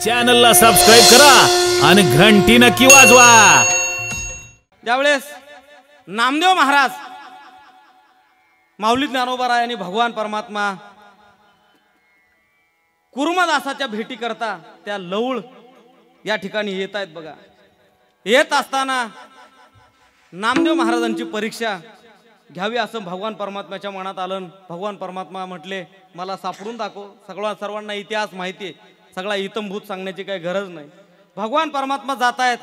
चॅनलला सबस्क्राइब करा आणि घंटी नक्की वाजवा। ज्यावेळेस नामदेव महाराज माऊली ज्ञानोबा यांनी भगवान परमात्मा कुर्मदासाच्या भेटी करता त्या लवळ या ठिकाणी येत आहेत बघा। येत असताना नामदेव महाराजांची परीक्षा घ्यावी असं भगवान परमात्म्याच्या मनात आलं। भगवान परमात्मा म्हटले मला सापडून दाखव। सर्वांना इतिहास माहिती आहे, सगळा इतंभूत सांगण्याची काही गरज नाही। भगवान परमात्मा जात आहेत,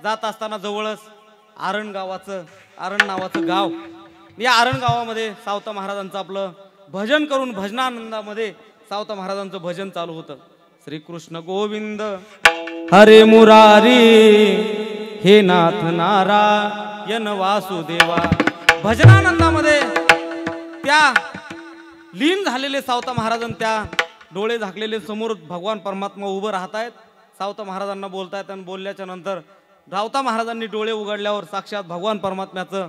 जात असताना जवळच आरण नावाचं गाव, या आरण गावामध्ये सावता महाराजांचं आपलं भजन करून भजनानंदामध्ये सावता महाराजांचं भजन चालू होतं। श्री कृष्ण गोविंद हरे मुरारी हे नाथ नारायण वासुदेवा। भजनानंदामध्ये त्या लीन झालेले सावता महाराजांन त्या डोळे झाकलेले समोर भगवान परमात्मा उभं राहत आहेत। सावता महाराजांना बोलतायत आणि बोलल्याच्या नंतर रावता महाराजांनी डोळे उघडल्यावर साक्षात भगवान परमात्म्याचं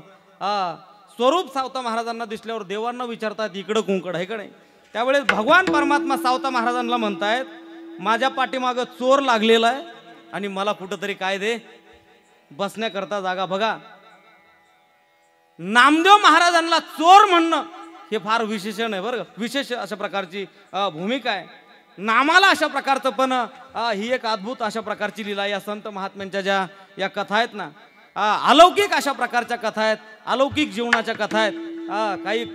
स्वरूप सावता महाराजांना दिसल्यावर देवांना विचारतात इकडं कुंकड आहे का नाही। त्यावेळेस भगवान परमात्मा सावता महाराजांना म्हणतायत माझ्या पाठीमागं चोर लागलेला आहे आणि मला कुठंतरी काय दे बसण्याकरता जागा। बघा नामदेव महाराजांना चोर म्हणणं हे फार विशेषण आहे बरं, विशेष अशा प्रकारची भूमिका आहे। नामाला अशा प्रकारचं पण ही एक अद्भुत अशा प्रकारची लीला या संत महात्म्यांच्या ज्या या कथा आहेत ना, अलौकिक अशा प्रकारच्या कथा आहेत, अलौकिक जीवनाच्या कथा आहेत। काही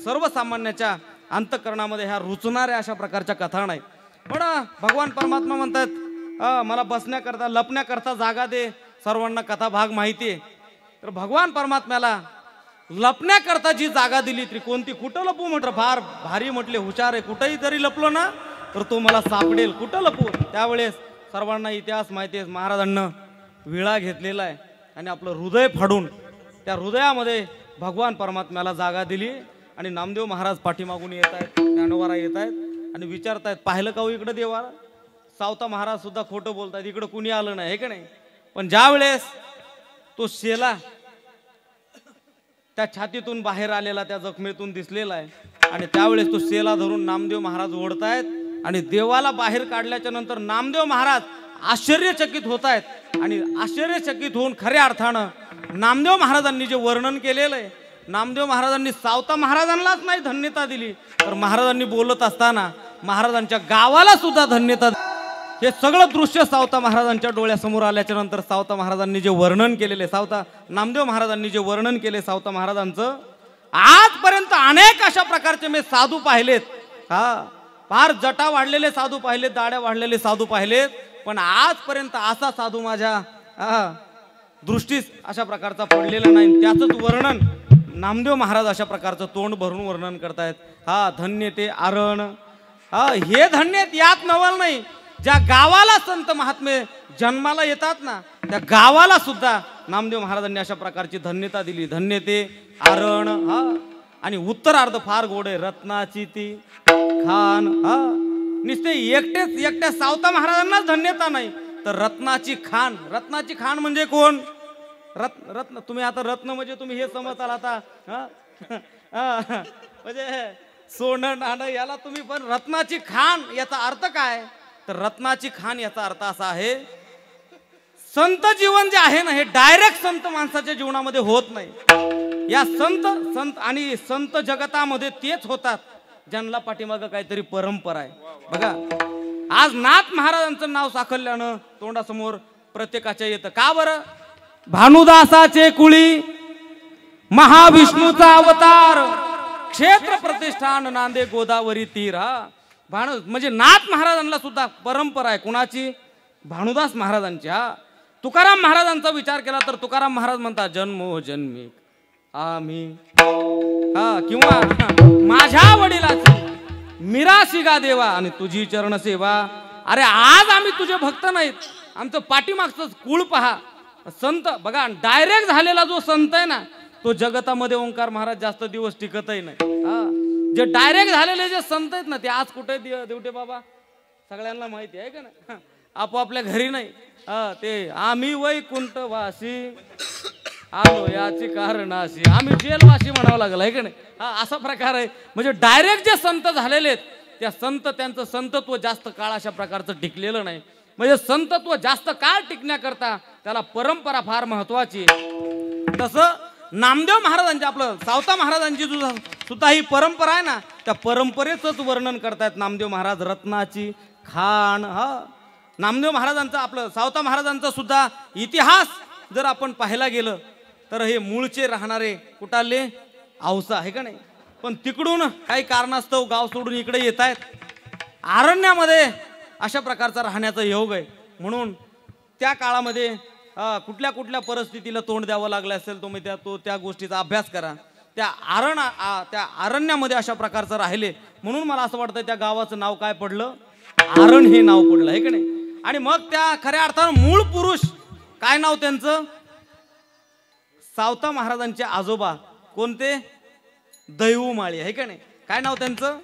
सर्वसामान्याच्या अंतःकरणामध्ये ह्या रुचणाऱ्या अशा प्रकारच्या कथा नाही। पण भगवान परमात्मा म्हणतात मला बसण्याकरता लपण्याकरता जागा दे। सर्वांना कथा भाग माहिती आहे, तर भगवान परमात्म्याला लपण्याकरता जी जागा दिली ती कोणती, कुठं लपू म्हटलं, फार भारी म्हटले हुशार आहे, कुठंही जरी लपलो ना तर तो मला सापडेल, कुठं लपू। त्यावेळेस सर्वांना इतिहास माहिती आहे, महाराजांना विळा घेतलेला आहे आणि आपलं हृदय फाडून त्या हृदयामध्ये भगवान परमात्म्याला जागा दिली आणि नामदेव महाराज पाठीमागून येत आहेत, ज्ञानोबा येत आहेत आणि विचारतायत पाहिलं का हो इकडं देवाला। सावता महाराज सुद्धा खोटं बोलतायत, इकडं कुणी आलं नाही हे का नाही। पण ज्या वेळेस तो शेला त्या छातीतून बाहेर आलेला त्या जखमेतून दिसलेला आहे आणि त्यावेळेस तो शेला धरून नामदेव महाराज ओढतायत आणि देवाला बाहेर काढल्याच्या नंतर नामदेव महाराज आश्चर्यचकित होत आहेत आणि आश्चर्यचकित होऊन खऱ्या अर्थानं नामदेव महाराजांनी जे वर्णन केलेलं आहे, नामदेव महाराजांनी सावता महाराजांनाच नाही धन्यता दिली तर महाराजांनी बोलत असताना महाराजांच्या गावाला सुद्धा धन्यता। हे सगळं दृश्य सावता महाराजांच्या डोळ्यासमोर आल्याच्या नंतर सावता महाराजांनी जे वर्णन केलेले, सावता नामदेव महाराजांनी जे वर्णन केले सावता महाराजांचं, आजपर्यंत अनेक अशा प्रकारचे मी साधू पाहिलेत, फार जटा वाढलेले साधू पाहिलेत, दाड्या वाढलेले साधू पाहिलेत, पण आजपर्यंत असा साधू माझ्या दृष्टीस अशा प्रकारचा पडलेला नाही। त्याचंच वर्णन नामदेव महाराज अशा प्रकारचं तोंड भरून वर्णन करतायत। धन्य ते आरण, हे धन्य यात नवल नाही, ज्या गावाला संत महात्मे जन्माला येतात ना त्या गावाला सुद्धा नामदेव महाराजांनी अशा प्रकारची धन्यता दिली। धन्य ते आरण आणि उत्तरार्ध फार गोड आहे, रत्नाची ती खान। नुसते एकट्या सावता महाराजांनाच धन्यता नाही तर रत्नाची खान। रत्नाची खान म्हणजे कोण? रत्न तुम्ही आता रत्न म्हणजे तुम्ही हे समजताल आता म्हणजे सोनं नाणं याला तुम्ही, पण रत्नाची खान याचा अर्थ काय? तर रत्नाची खान याचा अर्थ असा आहे संत जीवन जे आहे ना हे डायरेक्ट संत माणसाच्या जीवनामध्ये होत नाही। या संत आणि संत जगतामध्ये तेच होतात ज्यांना पाठीमागं काहीतरी परंपरा आहे। बघा आज नाथ महाराजांचं नाव साकल्यानं तोंडासमोर प्रत्येकाच्या येतं, का बरं? भानुदासाचे कुळी महाविष्णूचा अवतार, क्षेत्र प्रतिष्ठान नांदे गोदावरी तीर। म्हणजे नाथ महाराजांना सुद्धा परंपरा आहे, कुणाची? भानुदास महाराजांची। तुकाराम महाराजांचा विचार केला तर तुकाराम महाराज म्हणतात जन्मोजन्मी आम्ही किंवा माझ्या वडिलाची मिराशिगा देवा आणि तुझी चरण सेवा। अरे आज आम्ही तुझे भक्त नाहीत, आमचं पाठीमागचं कुळ पहा। संत बघा डायरेक्ट झालेला जो संत आहे ना तो जगतामध्ये ओंकार महाराज जास्त दिवस टिकतही नाही। जे डायरेक्ट झालेले जे संत आहेत ना ते आज कुठे देवटे बाबा सगळ्यांना माहिती आहे का ना, आपोआपल्या घरी नाही। ते आम्ही वैकुंठवासी आलो याची कारणाशी, आम्ही जेलवासी म्हणावं लागलं आहे का नाही, असा प्रकार आहे। म्हणजे डायरेक्ट जे संत झालेले आहेत त्या त्यांचं संतत्व जास्त काळ अशा प्रकारचं टिकलेलं नाही. म्हणजे संतत्व जास्त काळ टिकण्याकरता त्याला परंपरा फार महत्वाची आहे. तसं नामदेव महाराजांची आपलं सावता महाराजांची सुद्धा ही परंपरा आहे ना, त्या परंपरेचंच वर्णन करतायत नामदेव महाराज. रत्नाची खाण. नामदेव महाराजांचा आपलं सावता महाराजांचा सुद्धा इतिहास जर आपण पाहायला गेलं तर हे मूळचे राहणारे कुठाले औसा आहे का नाही, पण तिकडून काही कारणास्तव गाव सोडून इकडे येत आहेत. अरण्यामध्ये अशा प्रकारचा राहण्याचा योग आहे. म्हणून त्या काळामध्ये कुठल्या कुठल्या परिस्थितीला तोंड द्यावं लागलं असेल तुम्ही त्या गोष्टीचा अभ्यास करा. त्या अरण्यामध्ये अशा प्रकारचं राहिले म्हणून मला असं वाटतं त्या गावाचं नाव काय पडलं, आरण हे नाव पडलं आहे का नाही. आणि मग त्या खऱ्या अर्थानं मूळ पुरुष काय नाव त्यांचं, सावता महाराजांचे आजोबा कोणते, दैवमाळी आहे का नाही. काय नाव त्यांचं,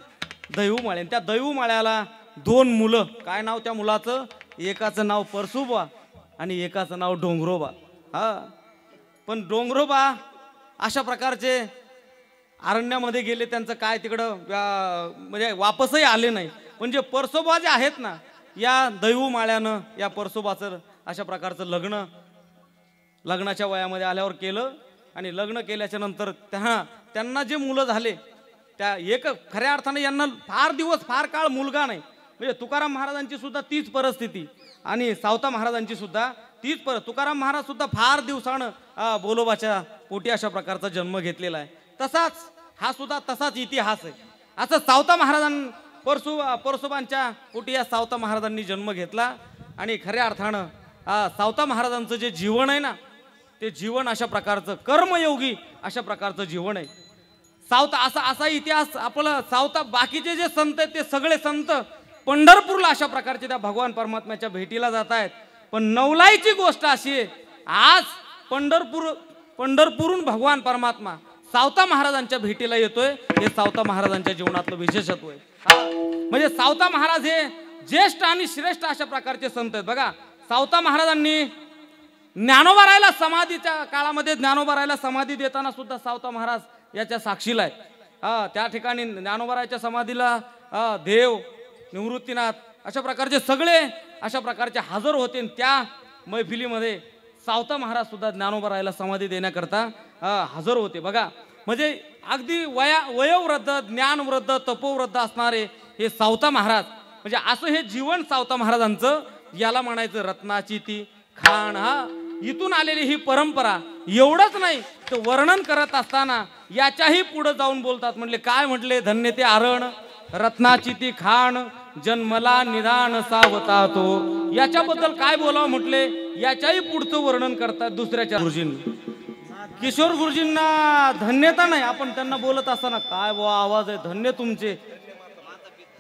दैवमाळी. त्या दैवमाळ्याला 2 मुलं. काय नाव त्या मुलाचं, एकाचं नाव परसुबा आणि एकाचं नाव डोंगरोबा. पण डोंगरोबा अशा प्रकारचे अरण्यामध्ये गेले, त्यांचं काय तिकडं म्हणजे वापसही आले नाही. पण जे परसोबा जे आहेत ना, या दैवमाळ्यानं या परसोबाचं अशा प्रकारचं लग्नाच्या वयामध्ये आल्यावर केलं. आणि लग्न केल्याच्या नंतर त्यांना जे मुलं झाले त्या खऱ्या अर्थाने यांना फार काळ मुलगा नाही. म्हणजे तुकाराम महाराजांची सुद्धा तीच परिस्थिती आणि सावता महाराजांची सुद्धा तीच तुकाराम महाराज सुद्धा फार दिवसानं बोलोबाच्या पोटी अशा प्रकारचा जन्म घेतलेला आहे. तसाच इतिहास आहे. असं सावता परसोबांच्या पोटी या सावता महाराजांनी जन्म घेतला. आणि खऱ्या अर्थानं सावता महाराजांचं जे जीवन आहे ना, ते जीवन अशा प्रकारचं कर्मयोगी अशा प्रकारचं जीवन आहे. असा इतिहास आपला सावता. बाकीचे जे संत आहेत ते सगळे संत पंढरपूरला अशा प्रकारचे त्या भगवान परमात्म्याच्या भेटीला जात आहेत. पण नवलाईची गोष्ट अशी आहे, आज पंढरपूरहून भगवान परमात्मा सावता महाराजांच्या भेटीला येतोय. हे सावता महाराजांच्या जीवनातलं विशेषत्व आहे. म्हणजे सावता महाराज हे ज्येष्ठ आणि श्रेष्ठ अशा प्रकारचे संत आहेत. बघा, सावता महाराजांनी ज्ञानोबा रायला समाधीच्या काळामध्ये ज्ञानोबा रायला समाधी देताना सुद्धा सावता महाराज याच्या साक्षीला आहे. त्या ठिकाणी ज्ञानोबा रायच्या समाधीला देव, निवृत्तीनाथ अशा प्रकारचे सगळे अशा प्रकारचे हजर होते. त्या मैफिलीमध्ये सावता महाराज सुद्धा ज्ञानोबा रायला समाधी देण्याकरता हजर होते. बघा, म्हणजे अगदी वयोवृद्ध, ज्ञानवृद्ध, तपोवृद्ध असणारे हे सावता महाराज. म्हणजे असं हे जीवन सावता महाराजांचं, याला म्हणायचं रत्नाची ती खाण. इथून आलेली ही परंपरा. एवढंच नाही तर वर्णन करत असताना याच्याही पुढे जाऊन बोलतात. म्हटले काय म्हटले, धन्य ते आरण, रत्नाची ती खाण, जन्मला निदान सावता तो. याच्याबद्दल काय बोलावं म्हटले, याच्याही पुढचं वर्णन करतात दुसऱ्याच्या गुरुजींनी. किशोर गुरुजींना धन्यता नाही, आपण त्यांना बोलत असताना काय आवाज आहे, धन्य तुमचे,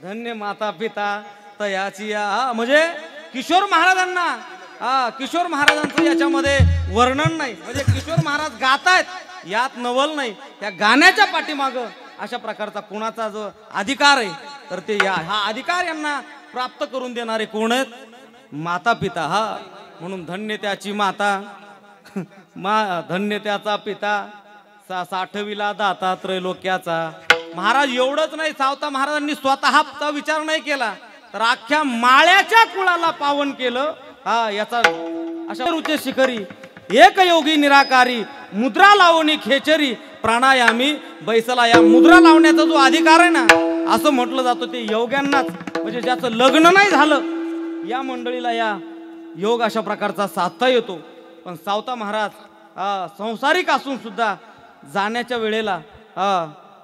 धन्य माता पिता तयाची. म्हणजे किशोर महाराजांचं याच्यामध्ये वर्णन नाही. म्हणजे किशोर महाराज गातायत यात नवल नाही. त्या गाण्याच्या पाठीमागं अशा प्रकारचा कोणाचा जो अधिकार आहे तर ते हा अधिकार यांना प्राप्त करून देणारे कोण आहेत, माता पिता. म्हणून धन्य त्याची माता, धन्य त्याचा पिता, साठविला दाता त्रैलोक्याचा. महाराज एवढंच नाही, सावता महाराजांनी स्वतःचा विचार नाही केला तर अख्ख्या माळ्याच्या कुळाला पावन केलं. याचा अशा रुचे शिखरी एक योगी निराकारी, मुद्रा लावणी खेचरी प्राणायामी बैसला. या मुद्रा लावण्याचा जो अधिकार आहे ना, असं म्हटलं जातं ते योग्यांनाच. म्हणजे ज्याचं लग्न नाही झालं या मंडळीला या योग अशा प्रकारचा साधता येतो. पण सावता महाराज संसारिक असून सुद्धा जाण्याच्या वेळेला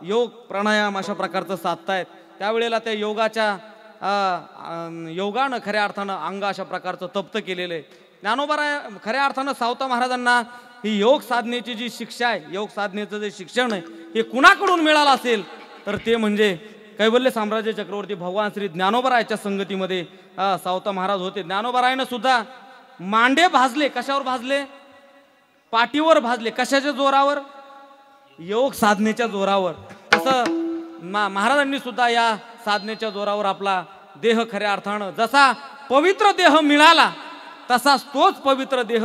योग प्राणायाम अशा प्रकारचं साधतायत. त्यावेळेला त्या योगानं खऱ्या अर्थानं अंग अशा प्रकारचं तप्त केलेलं आहे. ज्ञानोबा खऱ्या अर्थानं सावता महाराजांना ही योग साधनेची जी शिक्षा आहे, योग साधनेचं जे शिक्षण आहे, हे कुणाकडून मिळालं असेल तर ते म्हणजे कैवल्य साम्राज्य चक्रवर्ती भगवान श्री ज्ञानोबारायाच्या संगतीमध्ये सावता महाराज होते. ज्ञानोबारायानं सुद्धा मांडे भाजले. कशावर भाजले? पाठीवर भाजले. कशाच्या जोरावर? योग साधनेच्या जोरावर. तसं महाराजांनी सुद्धा या साधनेच्या जोरावर आपला देह खऱ्या अर्थानं जसा पवित्र देह मिळाला तसाच तोच पवित्र देह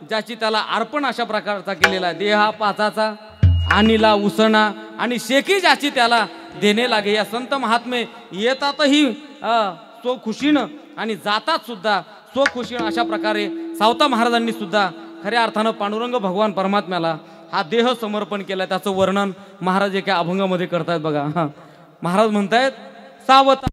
ज्याची त्याला अर्पण अशा प्रकारचा केलेला. देहा पाचाचा आणिला उसणा आणि शेकी ज्याची त्याला देणे लागे. या संत महात्मे येतातही सो खुशीनं आणि जातात सुद्धा सो खुशीनं. अशा प्रकारे सावता महाराजांनी सुद्धा खऱ्या अर्थानं पांडुरंग भगवान परमात्म्याला हा देह समर्पण केला. त्याचं वर्णन महाराज एका अभंगामध्ये करतायत बघा. महाराज म्हणतायत सावता